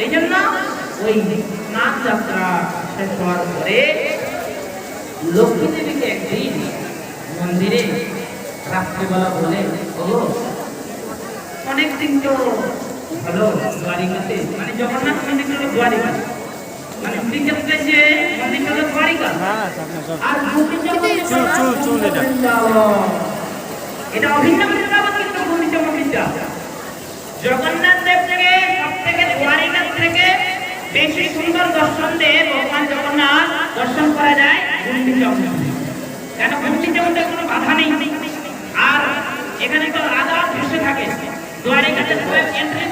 এই জন্য ওই স্নান যাত্রা শেষ হওয়ার পরে লক্ষ্মী দেবীকে একদিন মন্দিরে রাত্রিবেলা বলে, ও অনেকদিন তো হলো দ্বারিকাতে, মানে জগন্নাথ মন্দির হলো দ্বারিকা, মানে শ্রীক্ষেত্রে যে মন্দির হলো দ্বারিকা, আর এটা অভিন্ন কিন্তু গুন্ডিচা মন্দিরটা জগন্নাথ দেব থেকে সব থেকে দ্বারিকার থেকে বেশি সুন্দর দর্শন দিয়ে ভগবান জগন্নাথ দর্শন করা যায় গুন্ডিচা মন্দিরে। কেন গুন্ডিচা মন্দিরে কোনো বাধা নেই, আর এখানে তো রাজা বসে থাকে, দ্বারিকাতে এন্ট্রি